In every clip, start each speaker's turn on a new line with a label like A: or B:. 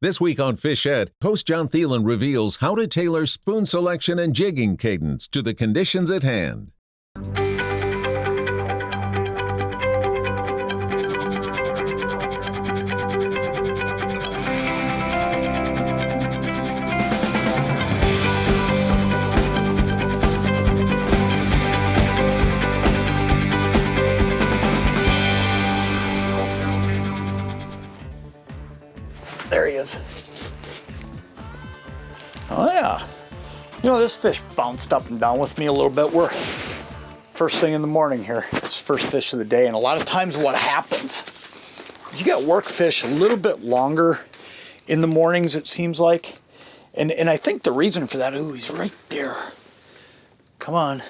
A: This week on Fish Ed, host Jon Thelen reveals how to tailor spoon selection and jigging cadence to the conditions at hand.
B: There he is. Oh yeah. You know, this fish bounced up and down with me a little bit. We're first thing in the morning here. It's first fish of the day, and a lot of times what happens is you got work fish a little bit longer in the mornings, it seems like. And I think the reason for that, ooh, he's right there. Come on.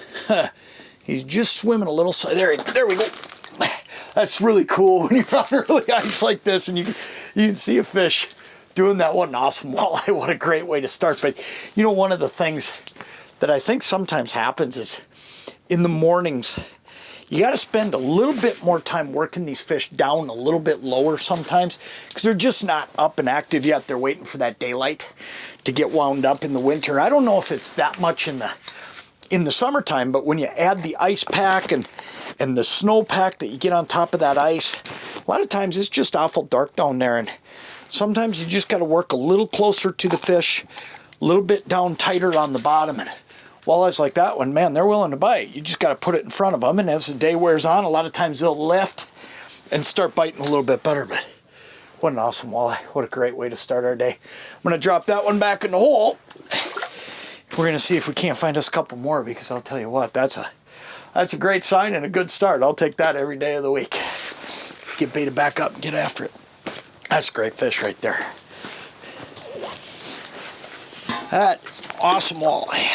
B: He's just swimming a little side. There we go. That's really cool when you're on early ice like this and you can see a fish doing that. What an awesome walleye. What a great way to start. But you know, one of the things that I think sometimes happens is in the mornings, you got to spend a little bit more time working these fish down a little bit lower sometimes because they're just not up and active yet. They're waiting for that daylight to get wound up in the winter. I don't know if it's that much in the summertime, but when you add the ice pack and the snow pack that you get on top of that ice, a lot of times it's just awful dark down there, and sometimes you just got to work a little closer to the fish, a little bit down tighter on the bottom. And walleyes like that one, man, they're willing to bite. You just got to put it in front of them, and as the day wears on, a lot of times they'll lift and start biting a little bit better. But what an awesome walleye. What a great way to start our day. I'm going to drop that one back in the hole. We're going to see if we can't find us a couple more, because I'll tell you what, that's a great sign and a good start. I'll take that every day of the week. Let's get baited back up and get after it. That's a great fish right there. That is an awesome walleye.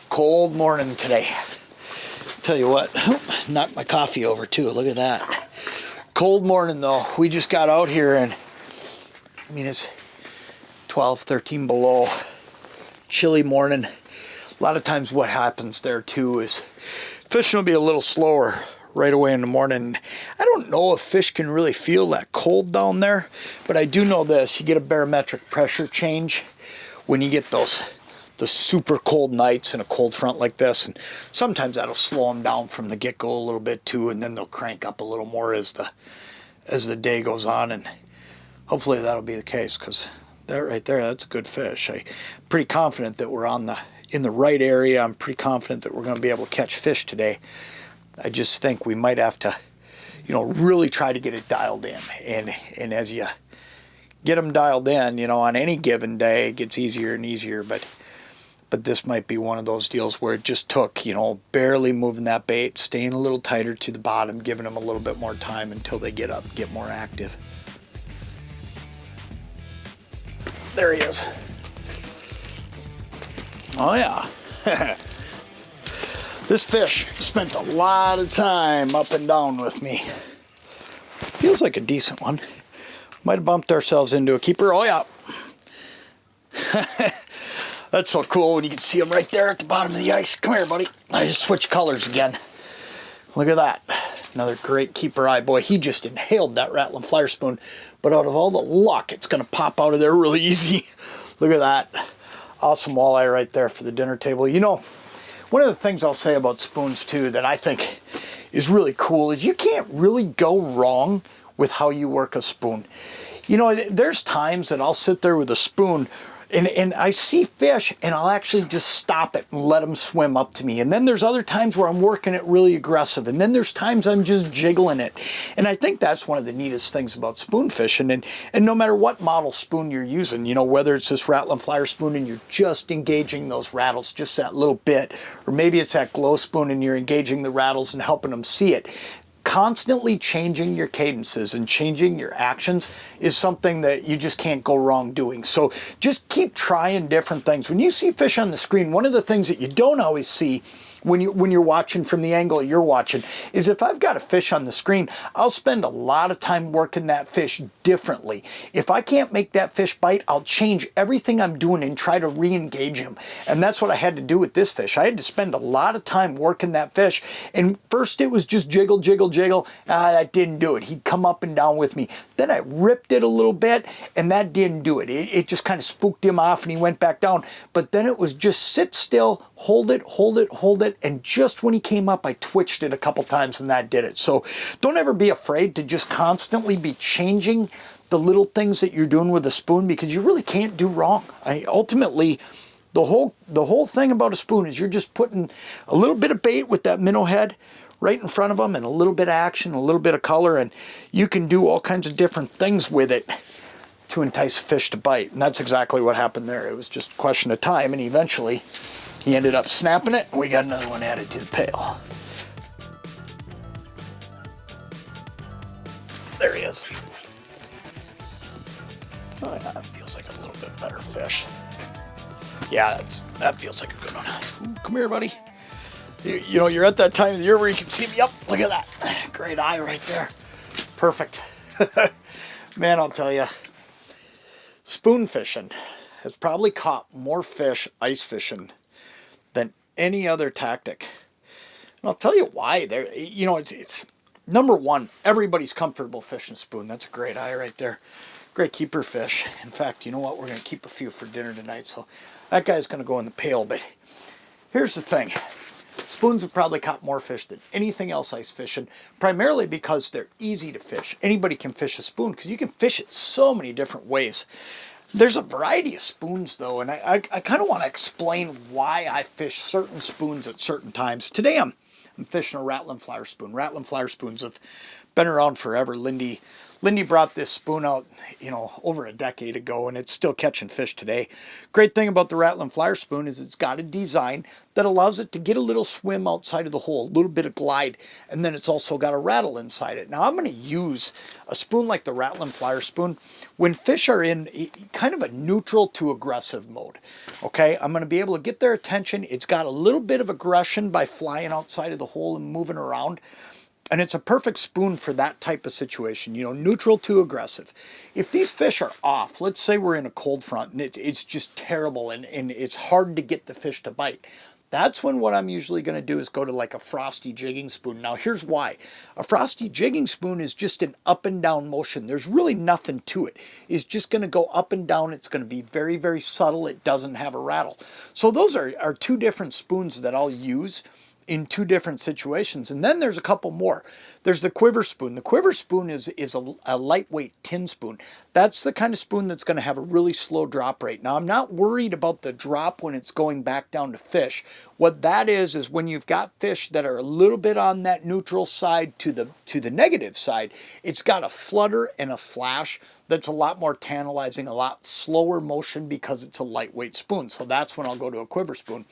B: Cold morning today. Tell you what, knocked my coffee over too. Look at that. Cold morning though. We just got out here and I mean it's 12, 13 below. Chilly morning. A lot of times what happens there too is fishing will be a little slower right away in the morning. I don't know if fish can really feel that cold down there, but I do know this. You get a barometric pressure change when you get the super cold nights and a cold front like this, and sometimes that'll slow them down from the get-go a little bit too, and then they'll crank up a little more as the day goes on, and hopefully that'll be the case, because that right there, that's a good fish. I'm pretty confident that we're in the right area. I'm pretty confident that we're going to be able to catch fish today. I just think we might have to, you know, really try to get it dialed in. And as you get them dialed in, you know, on any given day, it gets easier and easier. But this might be one of those deals where it just took, you know, barely moving that bait, staying a little tighter to the bottom, giving them a little bit more time until they get up and get more active. There he is. Oh yeah. This fish spent a lot of time up and down with me. Feels like a decent one. Might have bumped ourselves into a keeper. Oh yeah. That's so cool when you can see him right there at the bottom of the ice. Come here, buddy. I just switched colors again. Look at that. Another great keeper eye. Boy, he just inhaled that Rattlin flyer spoon. But out of all the luck, it's going to pop out of there really easy. Look at that. Awesome walleye right there for the dinner table. You know, one of the things I'll say about spoons too that I think is really cool is you can't really go wrong with how you work a spoon. You know, there's times that I'll sit there with a spoon and I see fish and I'll actually just stop it and let them swim up to me. And then there's other times where I'm working it really aggressive. And then there's times I'm just jiggling it. And I think that's one of the neatest things about spoon fishing. And no matter what model spoon you're using, you know, whether it's this Rattlin flyer spoon and you're just engaging those rattles just that little bit, or maybe it's that glow spoon and you're engaging the rattles and helping them see it. Constantly changing your cadences and changing your actions is something that you just can't go wrong doing. So just keep trying different things. When you see fish on the screen, one of the things that you don't always see when you're watching from the angle you're watching, is if I've got a fish on the screen, I'll spend a lot of time working that fish differently. If I can't make that fish bite, I'll change everything I'm doing and try to re-engage him. And that's what I had to do with this fish. I had to spend a lot of time working that fish. And first it was just jiggle, jiggle, jiggle. That didn't do it. He'd come up and down with me. Then I ripped it a little bit, and that didn't do it. It just kind of spooked him off, and he went back down. But then it was just sit still, hold it, hold it, hold it. And just when he came up, I twitched it a couple times, and that did it. So don't ever be afraid to just constantly be changing the little things that you're doing with a spoon, because you really can't do wrong. Ultimately, the whole thing about a spoon is you're just putting a little bit of bait with that minnow head right in front of them, and a little bit of action, a little bit of color, and you can do all kinds of different things with it to entice fish to bite. And that's exactly what happened there. It was just a question of time, and eventually he ended up snapping it, and we got another one added to the pail. There he is. Oh yeah, that feels like a little bit better fish. Yeah, that feels like a good one. Ooh, come here, buddy. You know, you're at that time of the year where you can see me up. Look at that. Great eye right there. Perfect. Man, I'll tell you, spoon fishing has probably caught more fish ice fishing than any other tactic. And I'll tell you why. You know, it's number one, everybody's comfortable fishing spoon. That's a great eye right there. Great keeper fish. In fact, you know what? We're going to keep a few for dinner tonight, so that guy's going to go in the pail. But here's the thing. Spoons have probably caught more fish than anything else ice fishing, primarily because they're easy to fish. Anybody can fish a spoon because you can fish it so many different ways. There's a variety of spoons, though, and I kind of want to explain why I fish certain spoons at certain times. Today I'm fishing a Rattlin flyer spoon. Rattlin flyer spoons have been around forever. Lindy brought this spoon out, you know, over a decade ago, and it's still catching fish today. Great thing about the Rattlin flyer spoon is it's got a design that allows it to get a little swim outside of the hole, a little bit of glide, and then it's also got a rattle inside it. Now I'm going to use a spoon like the Rattlin flyer spoon when fish are in kind of a neutral to aggressive mode. Okay, I'm going to be able to get their attention. It's got a little bit of aggression by flying outside of the hole and moving around. And it's a perfect spoon for that type of situation, you know, neutral to aggressive. If these fish are off, let's say we're in a cold front and it's just terrible and it's hard to get the fish to bite. That's when what I'm usually going to do is go to like a frosty jigging spoon. Now here's why. A frosty jigging spoon is just an up and down motion. There's really nothing to it. It's just going to go up and down. It's going to be very, very subtle. It doesn't have a rattle. So those are two different spoons that I'll use in two different situations. And then there's a couple more. There's the Quiver Spoon. The Quiver Spoon is a lightweight tin spoon. That's the kind of spoon that's going to have a really slow drop rate. Now, I'm not worried about the drop when it's going back down to fish. What that is when you've got fish that are a little bit on that neutral side to the negative side, it's got a flutter and a flash that's a lot more tantalizing, a lot slower motion because it's a lightweight spoon. So that's when I'll go to a Quiver Spoon.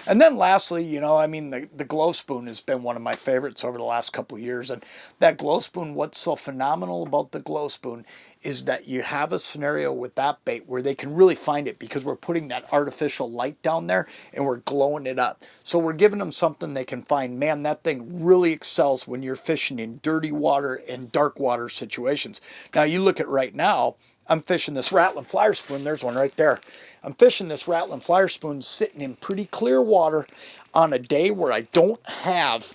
B: And then lastly, you know, I mean, the glow spoon has been one of my favorites over the last couple of years. And that glow spoon, what's so phenomenal about the glow spoon is that you have a scenario with that bait where they can really find it because we're putting that artificial light down there and we're glowing it up. So we're giving them something they can find. Man, that thing really excels when you're fishing in dirty water and dark water situations. Now you look at right now, I'm fishing this Rattlin flyer spoon. There's one right there. I'm fishing this Rattlin flyer spoon sitting in pretty clear water on a day where I don't have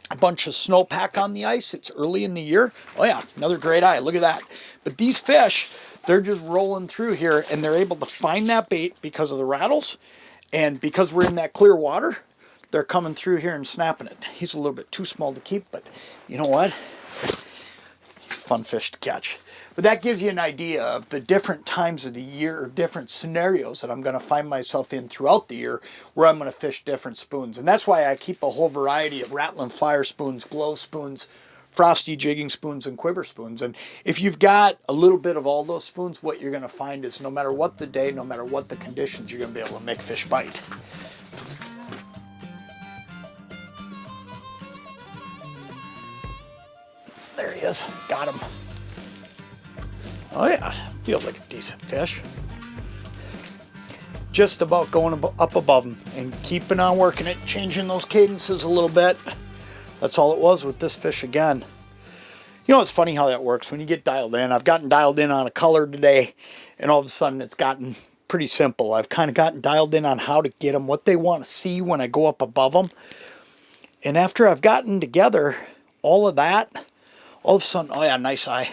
B: a bunch of snowpack on the ice. It's early in the year. Oh yeah, another great eye. Look at that. But these fish, they're just rolling through here and they're able to find that bait because of the rattles. And because we're in that clear water, they're coming through here and snapping it. He's a little bit too small to keep, but you know what? He's a fun fish to catch. But that gives you an idea of the different times of the year, or different scenarios that I'm going to find myself in throughout the year where I'm going to fish different spoons. And that's why I keep a whole variety of Rattlin flyer spoons, glow spoons, frosty jigging spoons, and Quiver spoons. And if you've got a little bit of all those spoons, what you're going to find is no matter what the day, no matter what the conditions, you're going to be able to make fish bite. There he is. Got him. Oh yeah, feels like a decent fish. just about going up above them and keeping on working it, changing those cadences a little bit. That's all it was with this fish again. You know, it's funny how that works when you get dialed in. I've gotten dialed in on a color today, and all of a sudden it's gotten pretty simple. I've kind of gotten dialed in on how to get them, what they want to see when I go up above them. And after I've gotten together all of that, all of a sudden, oh yeah, nice eye.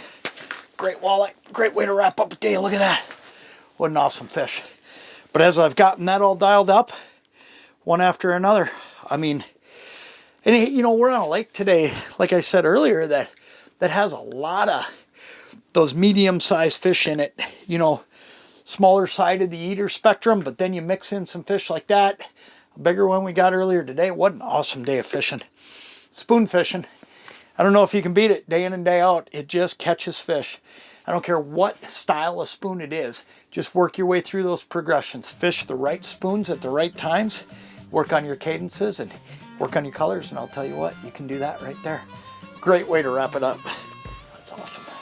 B: Great walleye, great way to wrap up a day. Look at that. What an awesome fish. But as I've gotten that all dialed up, one after another, I mean, and you know, we're on a lake today, like I said earlier, that has a lot of those medium-sized fish in it, you know, smaller side of the eater spectrum, but then you mix in some fish like that. A bigger one we got earlier today. What an awesome day of fishing. Spoon fishing. I don't know if you can beat it day in and day out. It just catches fish. I don't care what style of spoon it is. Just work your way through those progressions. Fish the right spoons at the right times. Work on your cadences and work on your colors, and I'll tell you what, you can do that right there. Great way to wrap it up. That's awesome.